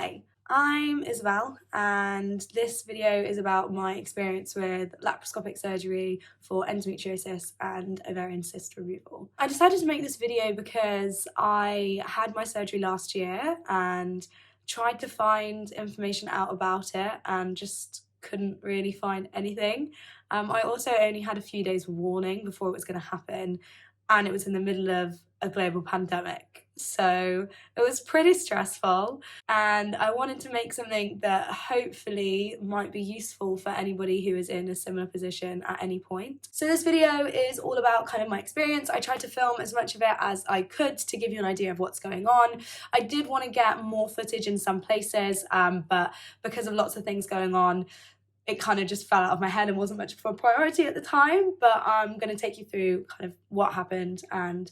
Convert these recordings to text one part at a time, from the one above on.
Hi, I'm Isabel and this video is about my experience with laparoscopic surgery for endometriosis and ovarian cyst removal. I decided to make this video because I had my surgery last year and tried to find information out about it and just couldn't really find anything. I also only had a few days warning before it was going to happen, and it was in the middle of a global pandemic. So it was pretty stressful, and I wanted to make something that hopefully might be useful for anybody who is in a similar position at any point. So this video is all about kind of my experience. I tried to film as much of it as I could to give you an idea of what's going on. I did want to get more footage in some places, but because of lots of things going on, it kind of just fell out of my head and wasn't much of a priority at the time. But I'm going to take you through kind of what happened and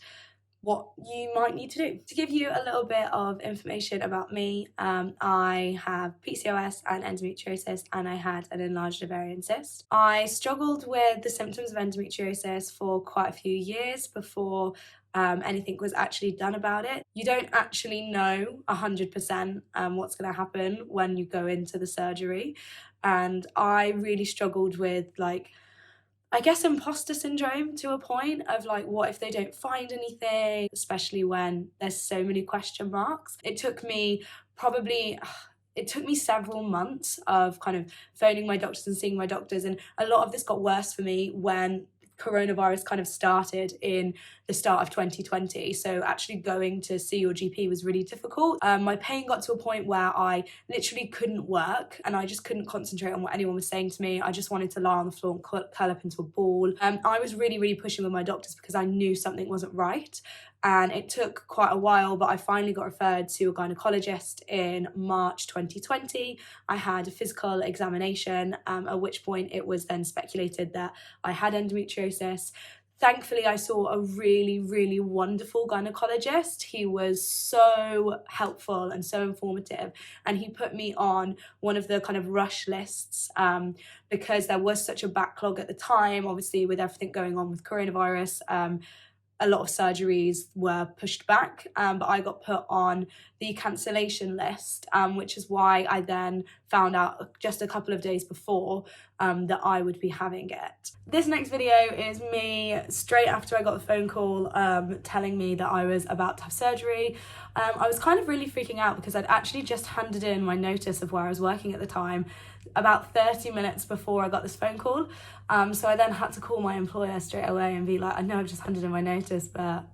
what you might need to do. To give you a little bit of information about me, I have PCOS and endometriosis, and I had an enlarged ovarian cyst. I struggled with the symptoms of endometriosis for quite a few years before anything was actually done about it. You don't actually know 100% what's going to happen when you go into the surgery, and I really struggled with, like, I guess, imposter syndrome to a point of like, what if they don't find anything, especially when there's so many question marks. It took me several months of kind of phoning my doctors and seeing my doctors, and a lot of this got worse for me when coronavirus kind of started in the start of 2020. So actually going to see your GP was really difficult. My pain got to a point where I literally couldn't work and I just couldn't concentrate on what anyone was saying to me. I just wanted to lie on the floor and curl up into a ball. I was really pushing with my doctors because I knew something wasn't right. And it took quite a while, but I finally got referred to a gynecologist in March 2020. I had a physical examination, at which point it was then speculated that I had endometriosis. Thankfully, I saw a really wonderful gynecologist. He was so helpful and so informative, and he put me on one of the kind of rush lists because there was such a backlog at the time, obviously with everything going on with coronavirus. A lot of surgeries were pushed back, but I got put on the cancellation list, which is why I then found out just a couple of days before that I would be having it. This next video is me straight after I got the phone call telling me that I was about to have surgery. I was kind of really freaking out because I'd actually just handed in my notice of where I was working at the time about 30 minutes before I got this phone call. So I then had to call my employer straight away and be like, I know I've just handed in my notice, but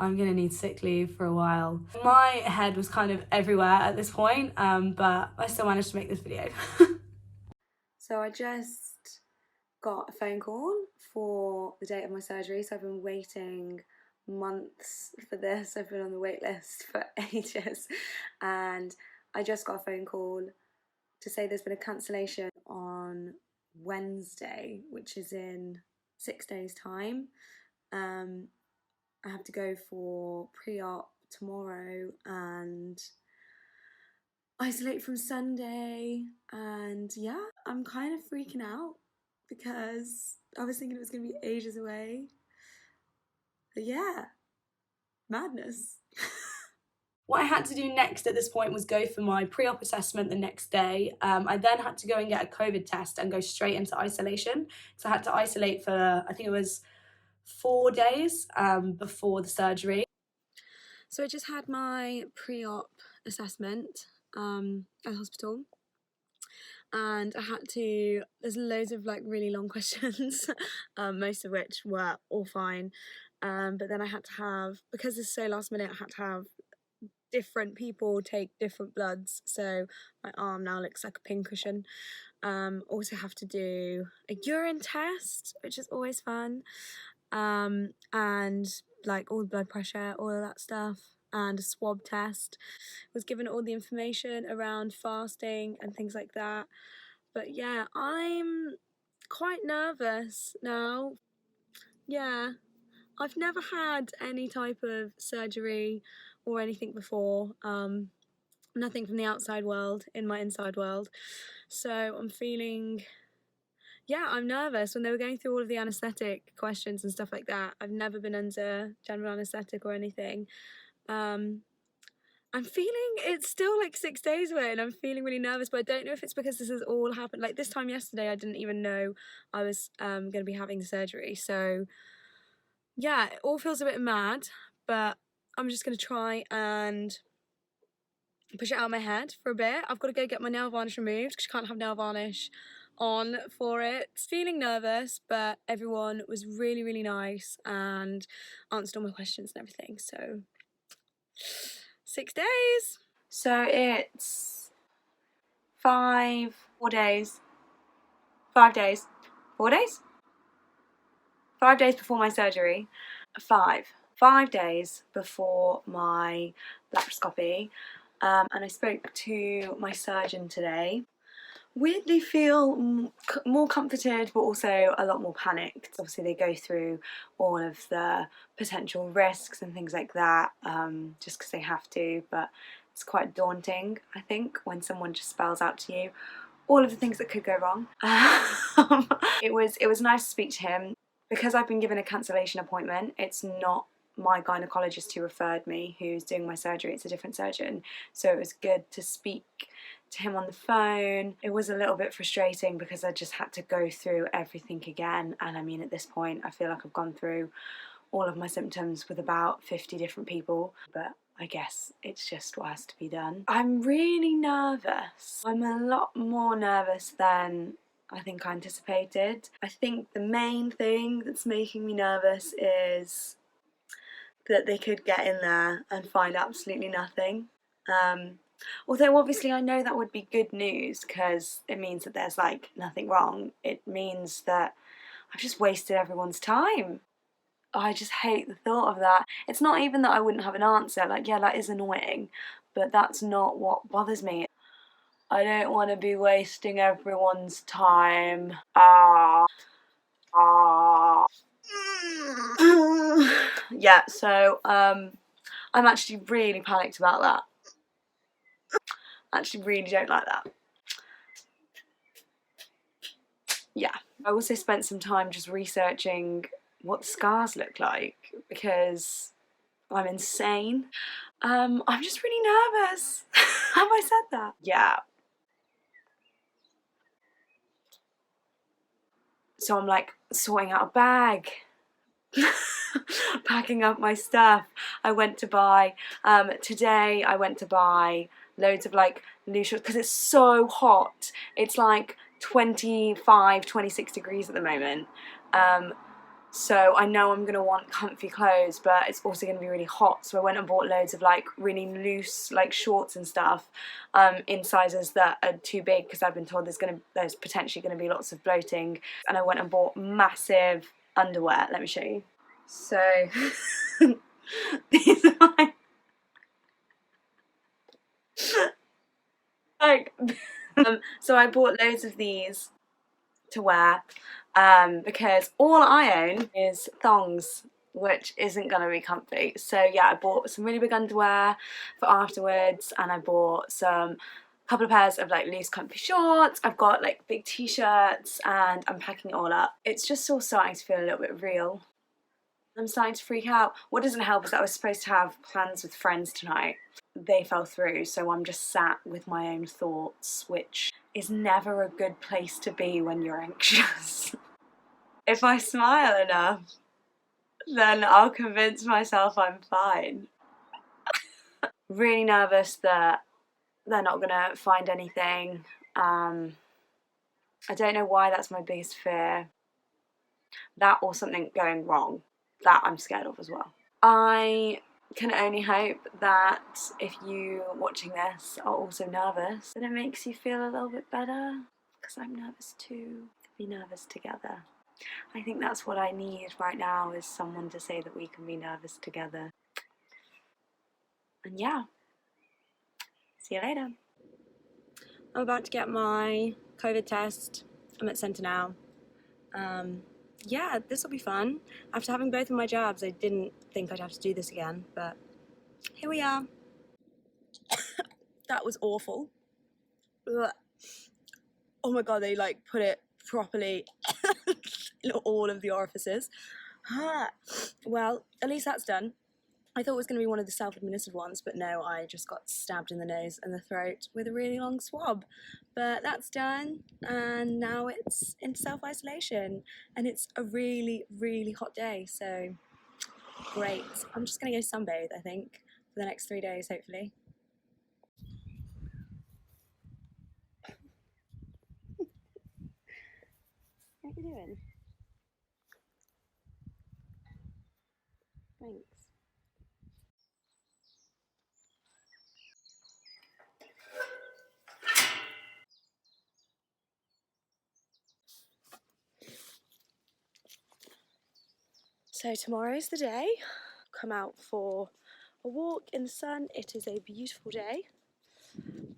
I'm gonna need sick leave for a while. My head was kind of everywhere at this point, but I still managed to make this video. So I just got a phone call for the date of my surgery, so I've been waiting months for this. I've been on the wait list for ages, and I just got a phone call to say there's been a cancellation on Wednesday, which is in 6 days' time. I have to go for pre-op tomorrow and isolate from Sunday, and yeah, I'm kind of freaking out because I was thinking it was going to be ages away. But yeah, madness. What I had to do next at this point was go for my pre-op assessment the next day. I then had to go and get a COVID test and go straight into isolation. So I had to isolate for, I think it was 4 days before the surgery. So I just had my pre-op assessment at the hospital, and I had to, there's loads of like really long questions, most of which were all fine. But then I had to have, because it's so last minute, I had to have different people take different bloods, so my arm now looks like a pincushion. Also have to do a urine test, which is always fun, and like all the blood pressure, all of that stuff, and a swab test. Was given all the information around fasting and things like that. But yeah, I'm quite nervous now. Yeah, I've never had any type of surgery or anything before, nothing from the outside world in my inside world, so I'm feeling, yeah, I'm nervous. When they were going through all of the anaesthetic questions and stuff like that, I've never been under general anaesthetic or anything, I'm feeling it's still like 6 days away and I'm feeling really nervous, but I don't know if it's because this has all happened. Like this time yesterday, I didn't even know I was going to be having surgery. So yeah, it all feels a bit mad, but I'm just going to try and push it out of my head for a bit. I've got to go get my nail varnish removed because you can't have nail varnish on for it. Feeling nervous, but everyone was really, really nice and answered all my questions and everything. So 6 days. So it's 4 days, 5 days, 4 days? 5 days before my surgery. 5 days before my laparoscopy. And I spoke to my surgeon today. Weirdly feel more comforted, but also a lot more panicked. Obviously they go through all of the potential risks and things like that, just because they have to, but it's quite daunting, I think, when someone just spells out to you all of the things that could go wrong. It was nice to speak to him. Because I've been given a cancellation appointment, it's not my gynecologist who referred me who's doing my surgery, it's a different surgeon. So it was good to speak to him on the phone. It was a little bit frustrating because I just had to go through everything again, and I mean at this point I feel like I've gone through all of my symptoms with about 50 different people, but I guess it's just what has to be done. I'm really nervous. I'm a lot more nervous than I think I anticipated. I think the main thing that's making me nervous is that they could get in there and find absolutely nothing. Although obviously I know that would be good news because it means that there's like nothing wrong. It means that I've just wasted everyone's time. I just hate the thought of that. It's not even that I wouldn't have an answer, like yeah, that is annoying, but that's not what bothers me. I don't want to be wasting everyone's time. Yeah, so I'm actually really panicked about that. I actually really don't like that. Yeah. I also spent some time just researching what the scars look like because I'm insane. I'm just really nervous. Have I said that? Yeah. So I'm like sorting out a bag, packing up my stuff. I went to buy, today I went to buy loads of like loose shorts because it's so hot. It's like 25, 26 degrees at the moment. So I know I'm going to want comfy clothes, but it's also going to be really hot. So I went and bought loads of like really loose like shorts and stuff in sizes that are too big because I've been told there's potentially going to be lots of bloating. And I went and bought massive underwear. Let me show you. So these are my like so I bought loads of these to wear because all I own is thongs, which isn't going to be comfy. So yeah, I bought some really big underwear for afterwards, and I bought some couple of pairs of like loose comfy shorts. I've got like big t-shirts and I'm packing it all up. It's just all starting to feel a little bit real. I'm starting to freak out. What doesn't help is that I was supposed to have plans with friends tonight. They fell through, so I'm just sat with my own thoughts, which is never a good place to be when you're anxious. If I smile enough, then I'll convince myself I'm fine. Really nervous that they're not gonna find anything. I don't know why that's my biggest fear. That or something going wrong. That I'm scared of as well. I can only hope that if you watching this are also nervous, that it makes you feel a little bit better, because I'm nervous too. Be nervous together. I think that's what I need right now, is someone to say that we can be nervous together. And yeah, see you later. I'm about to get my COVID test. I'm at centre now. Yeah, this will be fun. After having both of my jabs, I didn't think I'd have to do this again, but here we are. That was awful. Ugh. Oh my god, they like put it properly in all of the orifices. Well, at least that's done. I thought it was going to be one of the self-administered ones, but no, I just got stabbed in the nose and the throat with a really long swab. But that's done, and now it's into self-isolation, and it's a really, really hot day, so great. I'm just going to go sunbathe, I think, for the next 3 days, hopefully. What are you doing? Thanks. So tomorrow's the day. Come out for a walk in the sun. It is a beautiful day,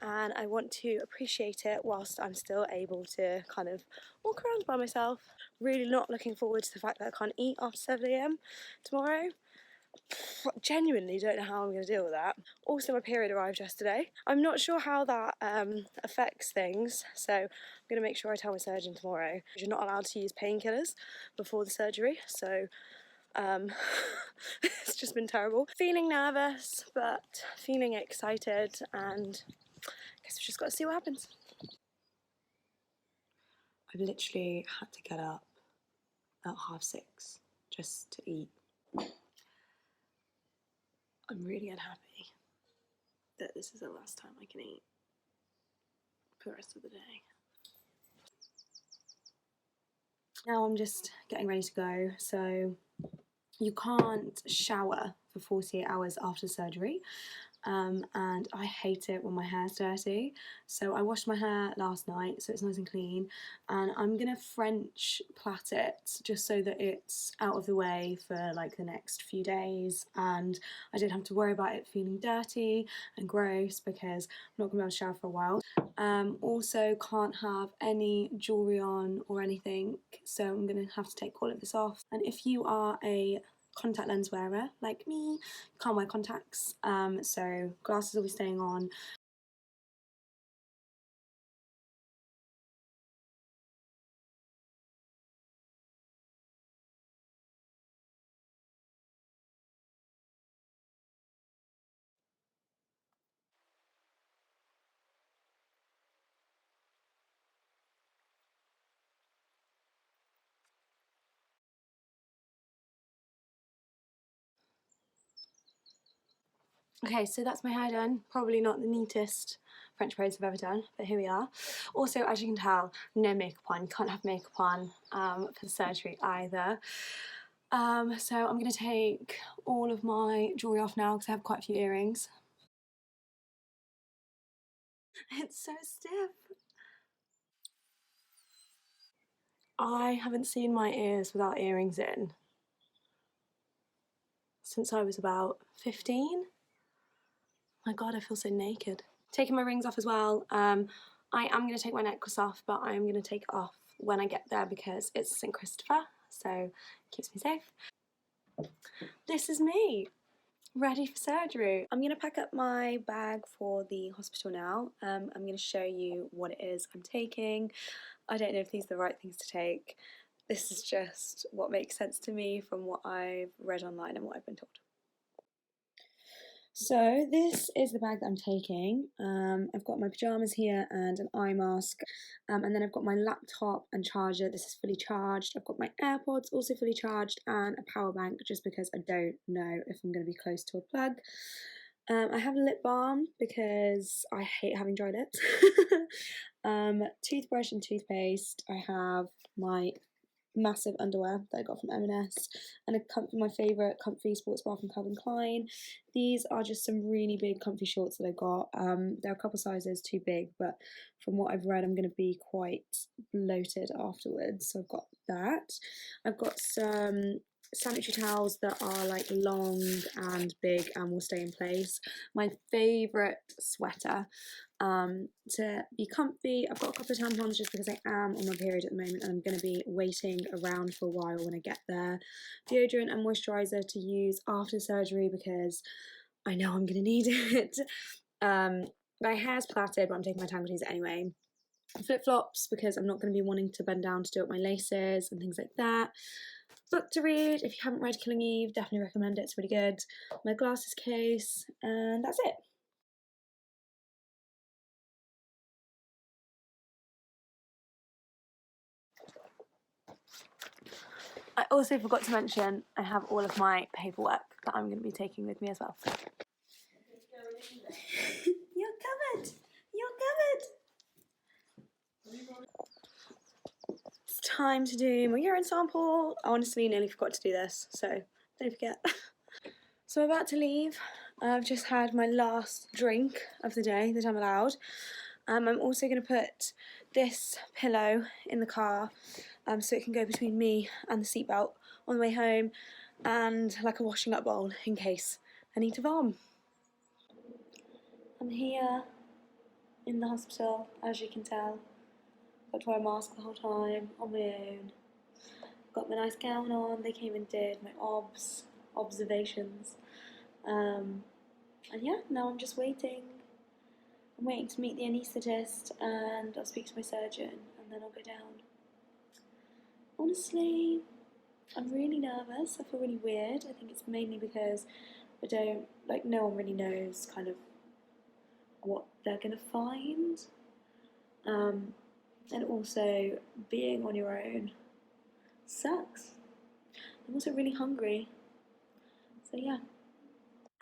and I want to appreciate it whilst I'm still able to kind of walk around by myself. Really not looking forward to the fact that I can't eat after 7 AM tomorrow. Genuinely don't know how I'm going to deal with that. Also, my period arrived yesterday. I'm not sure how that affects things, so I'm going to make sure I tell my surgeon tomorrow. You're not allowed to use painkillers before the surgery, so it's just been terrible. Feeling nervous, but feeling excited, and I guess we've just got to see what happens. I've literally had to get up at 6:30 just to eat. I'm really unhappy that this is the last time I can eat for the rest of the day. Now I'm just getting ready to go, so you can't shower for 48 hours after surgery, and I hate it when my hair's dirty, so I washed my hair last night so it's nice and clean, and I'm gonna French plait it just so that it's out of the way for like the next few days, and I don't have to worry about it feeling dirty and gross because I'm not gonna be able to shower for a while. Also can't have any jewellery on or anything, so I'm gonna have to take all of this off. And if you are a contact lens wearer like me, you can't wear contacts, so glasses will be staying on. Okay, so that's my hair done. Probably not the neatest French braids I've ever done, but here we are. Also, as you can tell, no makeup on. You can't have makeup on for the surgery either. So I'm going to take all of my jewellery off now because I have quite a few earrings. It's so stiff. I haven't seen my ears without earrings in since I was about 15. My God, I feel so naked. Taking my rings off as well. I am going to take my necklace off, but I am going to take it off when I get there because it's St. Christopher, so it keeps me safe. This is me, ready for surgery. I'm going to pack up my bag for the hospital now. I'm going to show you what it is I'm taking. I don't know if these are the right things to take. This is just what makes sense to me from what I've read online and what I've been told. So this is the bag that I'm taking. I've got my pyjamas here and an eye mask, and then I've got my laptop and charger. This is fully charged. I've got my AirPods also fully charged and a power bank just because I don't know if I'm going to be close to a plug. I have lip balm because I hate having dry lips. Toothbrush and toothpaste. I have my massive underwear that I got from M&S, and my favourite comfy sports bra from Calvin Klein. These are just some really big comfy shorts that I got. They're a couple sizes too big, but from what I've read I'm going to be quite bloated afterwards, so I've got that. I've got some sanitary towels that are like long and big and will stay in place. My favourite sweater to be comfy. I've got a couple of tampons just because I am on my period at the moment and I'm going to be waiting around for a while when I get there. Deodorant and moisturiser to use after surgery because I know I'm going to need it. My hair's plaited, but I'm taking my time to use it anyway. Flip-flops because I'm not going to be wanting to bend down to do up my laces and things like that. book to read. If you haven't read Killing Eve, definitely recommend it, it's really good. My glasses case, and that's it. I also forgot to mention I have all of my paperwork that I'm going to be taking with me as well. You're covered! You're covered! It's time to do my urine sample. I honestly nearly forgot to do this, so don't forget. So I'm about to leave. I've just had my last drink of the day that I'm allowed. I'm also going to put this pillow in the car so it can go between me and the seatbelt on the way home, and like a washing up bowl in case I need to vom. I'm here in the hospital, as you can tell. Got to wear a mask the whole time on my own. Got my nice gown on. They came and did my observations. And yeah, now I'm just waiting. I'm waiting to meet the anaesthetist, and I'll speak to my surgeon, and then I'll go down. Honestly, I'm really nervous. I feel really weird. I think it's mainly because no one really knows kind of what they're gonna find. And also, being on your own sucks. I'm also really hungry. So yeah.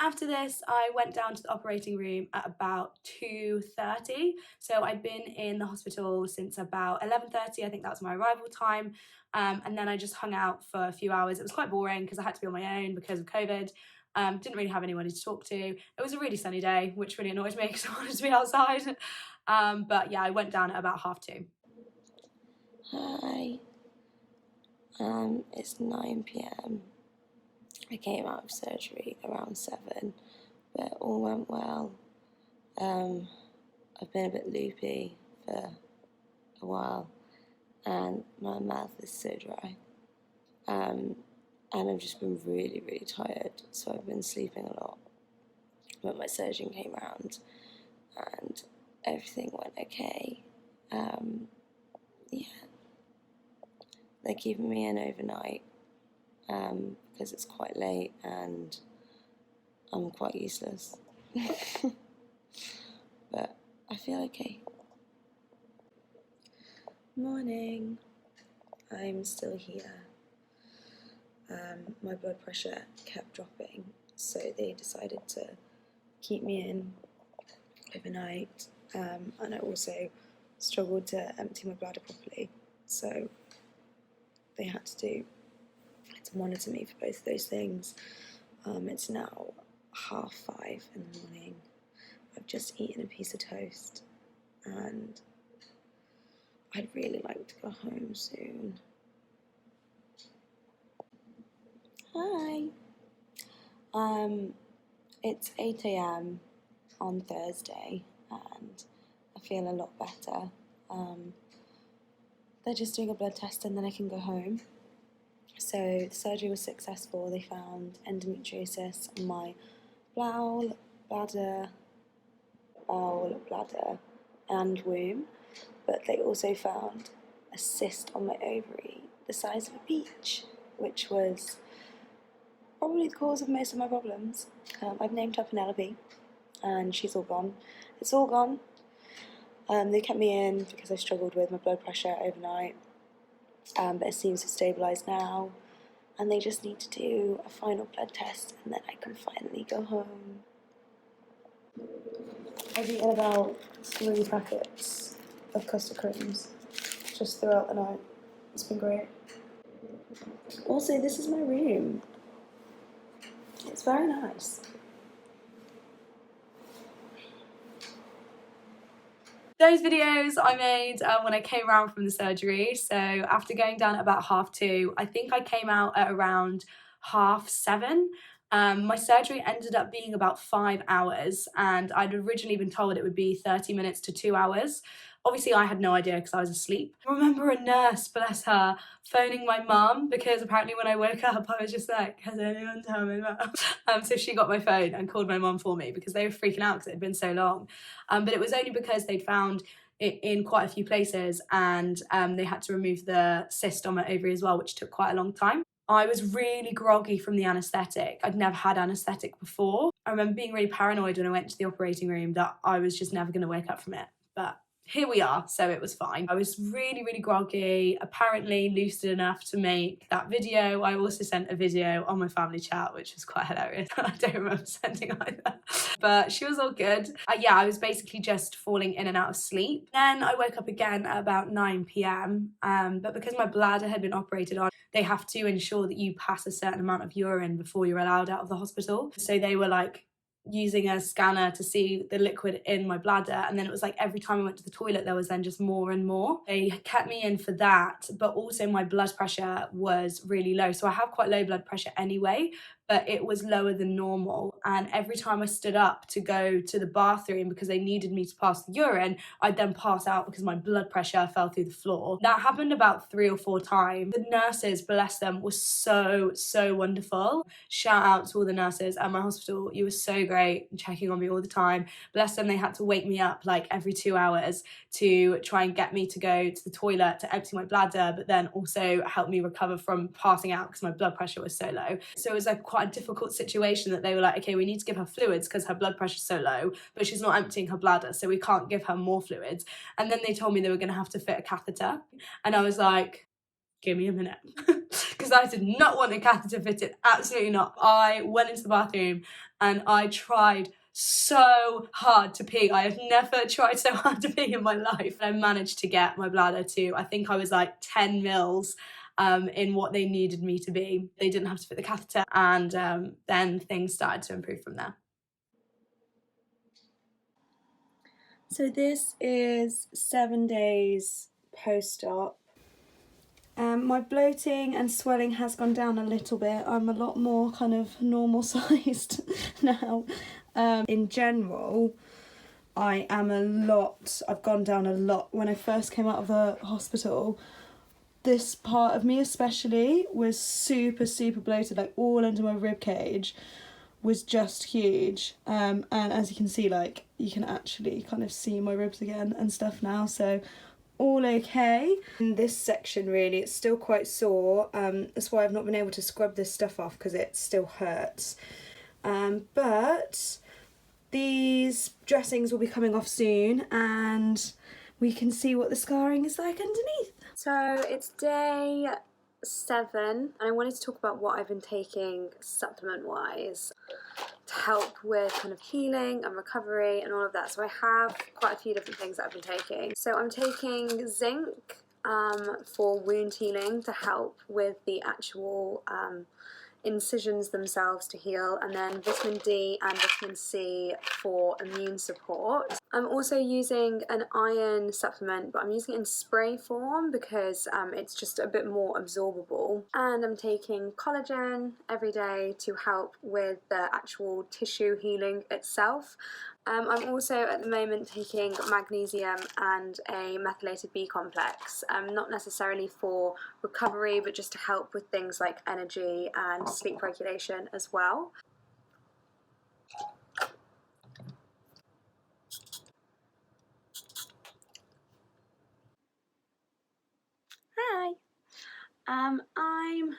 After this, I went down to the operating room at about 2:30. So I'd been in the hospital since about 11:30. I think that was my arrival time. And then I just hung out for a few hours. It was quite boring because I had to be on my own because of COVID. Didn't really have anybody to talk to. It was a really sunny day, which really annoyed me because I wanted to be outside. But yeah, I went down at about 2:30. Hi. It's 9 p.m. I came out of surgery around 7, but all went well. I've been a bit loopy for a while, and my mouth is so dry. And I've just been really, really tired, so I've been sleeping a lot. But my surgeon came round, and everything went okay. Yeah. They're keeping me in overnight because it's quite late and I'm quite useless. But I feel okay. Morning. I'm still here. My blood pressure kept dropping, so they decided to keep me in overnight. And I also struggled to empty my bladder properly, so they had to monitor me for both of those things. It's now 5:30 in the morning. I've just eaten a piece of toast, and I'd really like to go home soon. Hi. It's 8 a.m. on Thursday, and I feel a lot better. They're just doing a blood test and then I can go home. So the surgery was successful. They found endometriosis on my bowel, bladder, and womb, but they also found a cyst on my ovary the size of a peach, which was probably the cause of most of my problems. I've named her Penelope, and she's all gone. It's all gone. They kept me in because I struggled with my blood pressure overnight, but it seems to stabilise now, and they just need to do a final blood test, and then I can finally go home. I've eaten about 3 packets of custard creams just throughout the night. It's been great. Also, this is my room. It's very nice. Those videos I made when I came around from the surgery. So after going down at about 2:30, I think I came out at around 7:30. My surgery ended up being about 5 hours, and I'd originally been told it would be 30 minutes to 2 hours. Obviously, I had no idea because I was asleep. I remember a nurse, bless her, phoning my mum because apparently when I woke up, I was just like, has anyone told me that? So she got my phone and called my mum for me because they were freaking out because it had been so long. But it was only because they'd found it in quite a few places, and they had to remove the cyst on my ovary as well, which took quite a long time. I was really groggy from the anaesthetic. I'd never had anaesthetic before. I remember being really paranoid when I went to the operating room that I was just never going to wake up from it. But here we are, so it was fine. I was really, really groggy, apparently lucid enough to make that video. I also sent a video on my family chat, which was quite hilarious. I don't remember sending either. But she was all good. Yeah, I was basically just falling in and out of sleep. Then I woke up again at about 9 p.m. But because my bladder had been operated on, they have to ensure that you pass a certain amount of urine before you're allowed out of the hospital. So they were like using a scanner to see the liquid in my bladder, and then it was like every time I went to the toilet there was then just more and more. They kept me in for that, but also my blood pressure was really low. So I have quite low blood pressure anyway, but it was lower than normal, and every time I stood up to go to the bathroom because they needed me to pass the urine, I'd then pass out because my blood pressure fell through the floor. That happened about 3 or 4 times. The nurses, bless them, were so wonderful. Shout out to all the nurses at my hospital. You were so great, checking on me all the time. Bless them, they had to wake me up like every 2 hours to try and get me to go to the toilet to empty my bladder, but then also help me recover from passing out because my blood pressure was so low. So it was like quite a difficult situation that they were like, okay, we need to give her fluids because her blood pressure's so low, but she's not emptying her bladder, so we can't give her more fluids. And then they told me they were going to have to fit a catheter, and I was like, give me a minute, because I did not want a catheter fitted, absolutely not. I went into the bathroom and I tried so hard to pee. I have never tried so hard to pee in my life. I managed to get my bladder to, I think I was like 10 mils in what they needed me to be. They didn't have to fit the catheter, and then things started to improve from there. So this is 7 days post-op. My bloating and swelling has gone down a little bit. I'm a lot more kind of normal sized now. In general, I've gone down a lot. When I first came out of the hospital, this part of me especially was super bloated, like all under my rib cage was just huge. And as you can see, like you can actually kind of see my ribs again and stuff now, so all okay. In this section really it's still quite sore, that's why I've not been able to scrub this stuff off because it still hurts, but these dressings will be coming off soon and we can see what the scarring is like underneath. So it's day 7 and I wanted to talk about what I've been taking supplement wise to help with kind of healing and recovery and all of that. So I have quite a few different things that I've been taking. So I'm taking zinc for wound healing to help with the actual incisions themselves to heal, and then vitamin D and vitamin C for immune support. I'm also using an iron supplement, but I'm using it in spray form because it's just a bit more absorbable. And I'm taking collagen every day to help with the actual tissue healing itself. I'm also at the moment taking magnesium and a methylated B complex, not necessarily for recovery, but just to help with things like energy and sleep regulation as well. Hi. I'm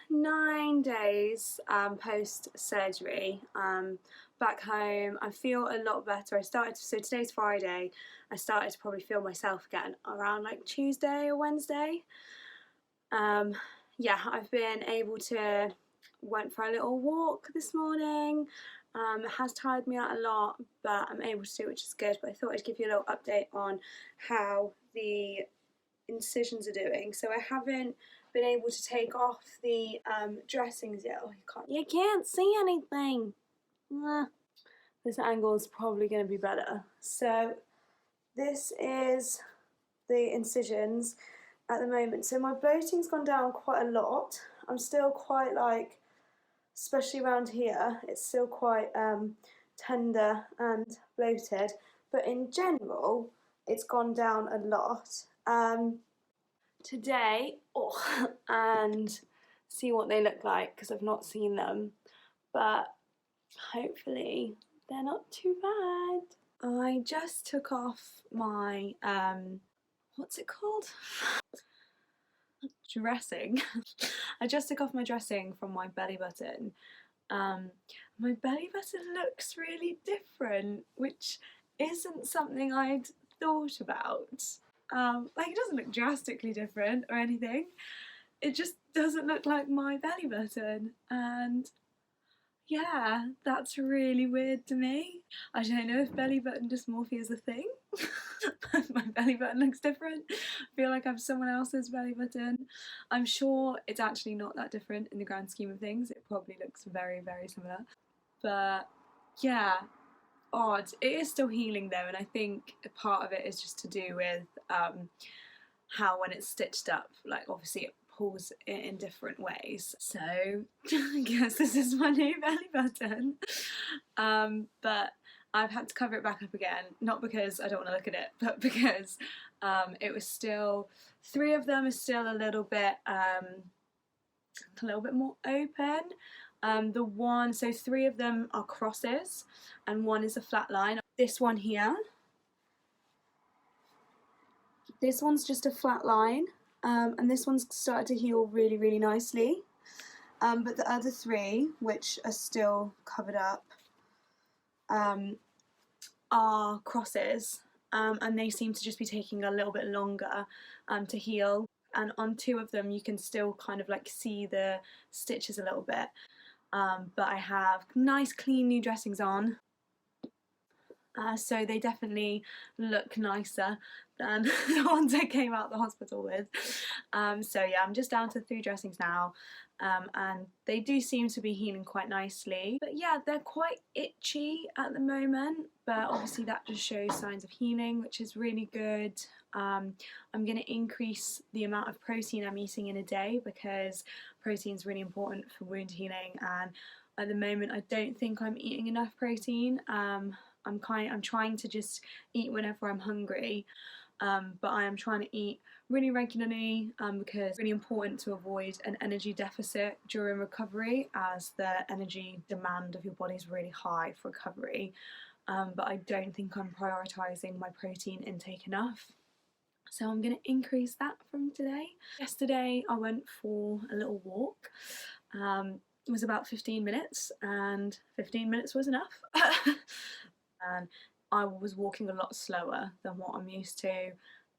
9 days post-surgery. Back home, I feel a lot better. So today's Friday, I started to probably feel myself again around like Tuesday or Wednesday. Yeah, I've been able to, went for a little walk this morning. It has tired me out a lot, but I'm able to do it, which is good. But I thought I'd give you a little update on how the incisions are doing. So I haven't been able to take off the dressings yet. Oh, you can't see anything. This angle is probably going to be better. So this is the incisions at the moment. So my bloating's gone down quite a lot. I'm still quite like, especially around here, it's still quite tender and bloated, but in general it's gone down a lot. Today, and see what they look like because I've not seen them, but hopefully they're not too bad. I just took off my what's it called? Dressing. I just took off my dressing from my belly button. My belly button looks really different, which isn't something I'd thought about. Like, it doesn't look drastically different or anything. It just doesn't look like my belly button, and yeah, that's really weird to me. I don't know if belly button dysmorphia is a thing. My belly button looks different. I feel like I have someone else's belly button. I'm sure it's actually not that different in the grand scheme of things. It probably looks very, very similar. But yeah, odd. It is still healing though, and I think a part of it is just to do with how when it's stitched up, like obviously it pulls it in different ways. So I guess this is my new belly button. But I've had to cover it back up again, not because I don't want to look at it, but because it was still, 3 of them are still a little bit more open. The one, so 3 of them are crosses and 1 is a flat line. This one here, this one's just a flat line, and this one's started to heal really, really nicely. But the other 3, which are still covered up, are crosses, and they seem to just be taking a little bit longer to heal. And on 2 of them you can still kind of like see the stitches a little bit. But I have nice clean new dressings on. So they definitely look nicer than the ones I came out the hospital with. So yeah, I'm just down to 3 dressings now, and they do seem to be healing quite nicely. But yeah, they're quite itchy at the moment, but obviously that just shows signs of healing, which is really good. I'm going to increase the amount of protein I'm eating in a day, because protein is really important for wound healing, and at the moment I don't think I'm eating enough protein. I'm trying to just eat whenever I'm hungry, but I am trying to eat really regularly, because it's really important to avoid an energy deficit during recovery, as the energy demand of your body is really high for recovery. But I don't think I'm prioritising my protein intake enough. So I'm going to increase that from today. Yesterday I went for a little walk. It was about 15 minutes, and 15 minutes was enough. And I was walking a lot slower than what I'm used to,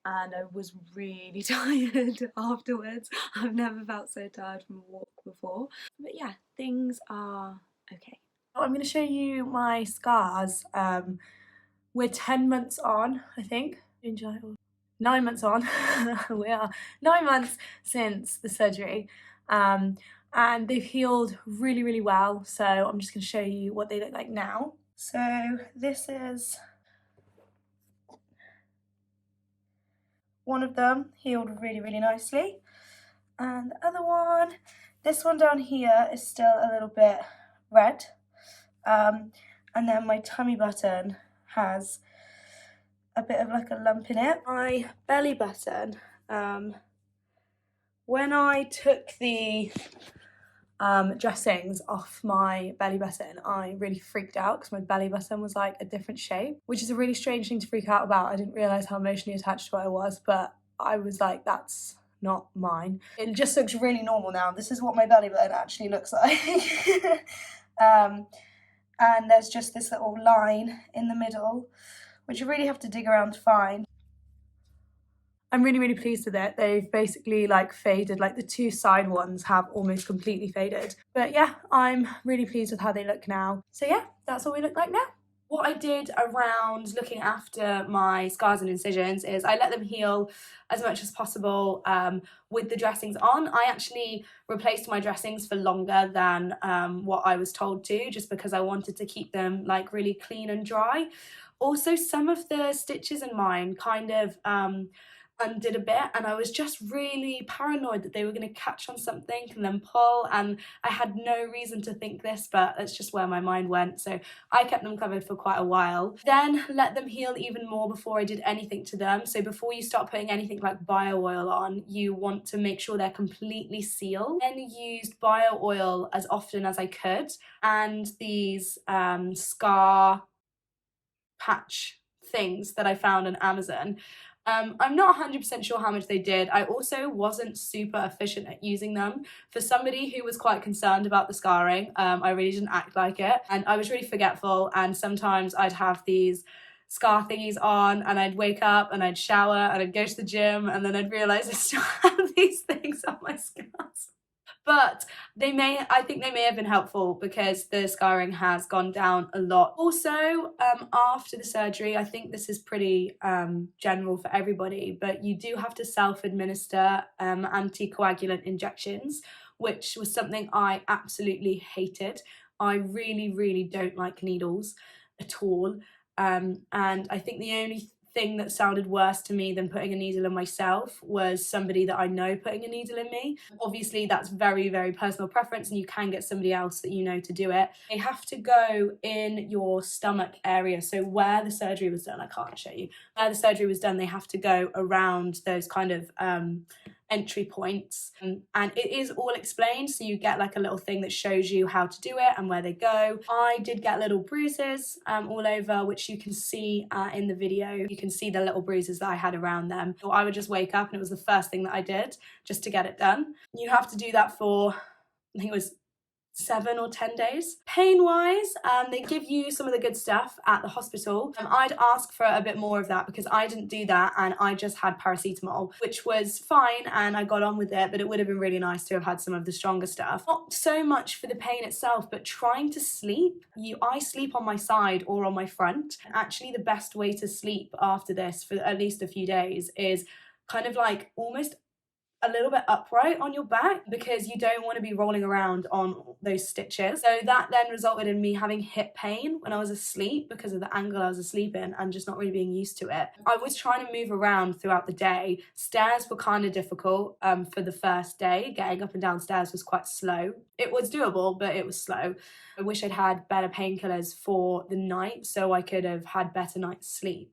and I was really tired afterwards. I've never felt so tired from a walk before. But yeah, things are okay. I'm going to show you my scars. We're 10 months on, I think. 9 months on. We are 9 months since the surgery. And they've healed really, really well. So I'm just going to show you what they look like now. So this is one of them, healed really, really nicely. And the other one, this one down here is still a little bit red. And then my tummy button has a bit of like a lump in it. My belly button, when I took the dressings off my belly button, I really freaked out because my belly button was like a different shape, which is a really strange thing to freak out about. I didn't realise how emotionally attached to it I was, but I was like, that's not mine. It just looks really normal now. This is what my belly button actually looks like. And there's just this little line in the middle, which you really have to dig around to find. I'm really, really pleased with it. They've basically like faded, like the 2 side ones have almost completely faded. But yeah, I'm really pleased with how they look now. So yeah, that's what we look like now. What I did around looking after my scars and incisions is I let them heal as much as possible with the dressings on. I actually replaced my dressings for longer than what I was told to, just because I wanted to keep them like really clean and dry. Also, some of the stitches in mine kind of undid a bit, and I was just really paranoid that they were going to catch on something and then pull, and I had no reason to think this, but that's just where my mind went. So I kept them covered for quite a while, then let them heal even more before I did anything to them. So before you start putting anything like bio oil on, you want to make sure they're completely sealed. Then used bio oil as often as I could, and these scar patch things that I found on Amazon. I'm not 100% sure how much they did. I also wasn't super efficient at using them. For somebody who was quite concerned about the scarring, I really didn't act like it, and I was really forgetful, and sometimes I'd have these scar thingies on and I'd wake up and I'd shower and I'd go to the gym and then I'd realise I still have these things on my scars. But I think they may have been helpful because the scarring has gone down a lot. Also, after the surgery, I think this is pretty general for everybody, but you do have to self-administer anticoagulant injections, which was something I absolutely hated. I really, really don't like needles at all. And I think the only thing that sounded worse to me than putting a needle in myself was somebody that I know putting a needle in me. Obviously, that's very, very personal preference, and you can get somebody else that you know to do it. They have to go in your stomach area, so where the surgery was done, I can't show you. Where the surgery was done, they have to go around those kind of entry points, and it is all explained, so you get like a little thing that shows you how to do it and where they go. I did get little bruises all over, which you can see in the video. You can see the little bruises that I had around them. So I would just wake up and it was the first thing that I did just to get it done. You have to do that for, I think it was 7 or 10 days. Pain-wise, they give you some of the good stuff at the hospital. I'd ask for a bit more of that because I didn't do that and I just had paracetamol, which was fine and I got on with it, but it would have been really nice to have had some of the stronger stuff. Not so much for the pain itself, but trying to sleep. I sleep on my side or on my front. Actually, the best way to sleep after this for at least a few days is kind of like almost a little bit upright on your back because you don't want to be rolling around on those stitches. So that then resulted in me having hip pain when I was asleep because of the angle I was asleep in and just not really being used to it. I was trying to move around throughout the day. Stairs were kind of difficult for the first day. Getting up and down stairs was quite slow. It was doable, but it was slow. I wish I'd had better painkillers for the night so I could have had better night's sleep.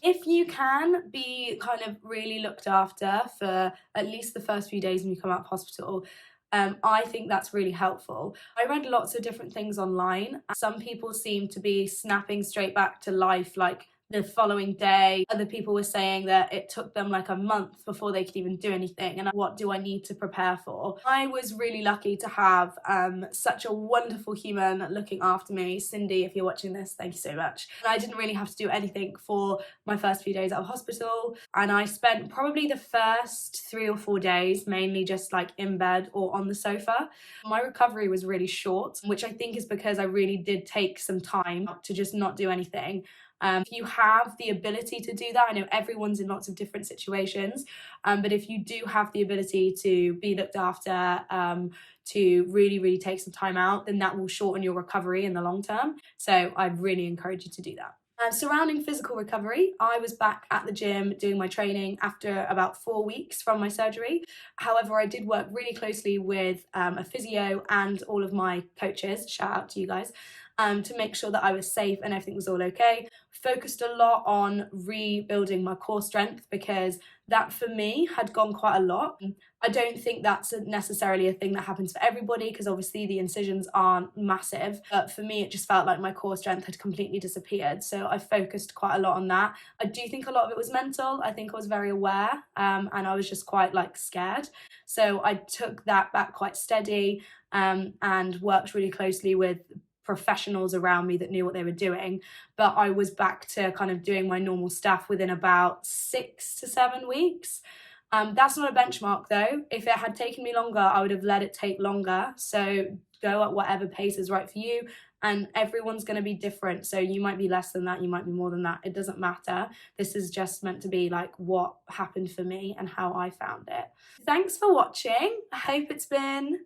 If you can be kind of really looked after for at least the first few days when you come out of hospital, I think that's really helpful. I read lots of different things online. Some people seem to be snapping straight back to life like the following day. Other people were saying that it took them like a month before they could even do anything, and what do I need to prepare for? I was really lucky to have such a wonderful human looking after me. Cindy, if you're watching this, thank you so much. And I didn't really have to do anything for my first few days out of hospital, and I spent probably the first 3 or 4 days mainly just like in bed or on the sofa. My recovery was really short, which I think is because I really did take some time to just not do anything. If you have the ability to do that, I know everyone's in lots of different situations, but if you do have the ability to be looked after, to really, really take some time out, then that will shorten your recovery in the long term. So I'd really encourage you to do that. Surrounding physical recovery, I was back at the gym doing my training after about 4 weeks from my surgery. However, I did work really closely with a physio and all of my coaches, shout out to you guys, to make sure that I was safe and everything was all okay. Focused a lot on rebuilding my core strength because that for me had gone quite a lot. I don't think that's necessarily a thing that happens for everybody because obviously the incisions aren't massive, but for me it just felt like my core strength had completely disappeared, so I focused quite a lot on that. I do think a lot of it was mental. I think I was very aware and I was just quite like scared, so I took that back quite steady and worked really closely with professionals around me that knew what they were doing, but I was back to kind of doing my normal stuff within about 6 to 7 weeks. That's not a benchmark though. If it had taken me longer, I would have let it take longer. So go at whatever pace is right for you, and everyone's going to be different. So you might be less than that, you might be more than that. It doesn't matter. This is just meant to be like what happened for me and how I found it. Thanks for watching. I hope it's been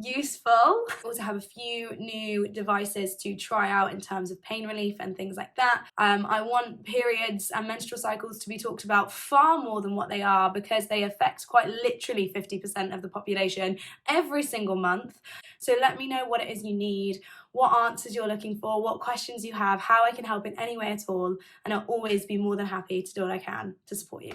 useful. I also have a few new devices to try out in terms of pain relief and things like that. I want periods and menstrual cycles to be talked about far more than what they are because they affect quite literally 50% of the population every single month. So let me know what it is you need, what answers you're looking for, what questions you have, how I can help in any way at all, and I'll always be more than happy to do what I can to support you.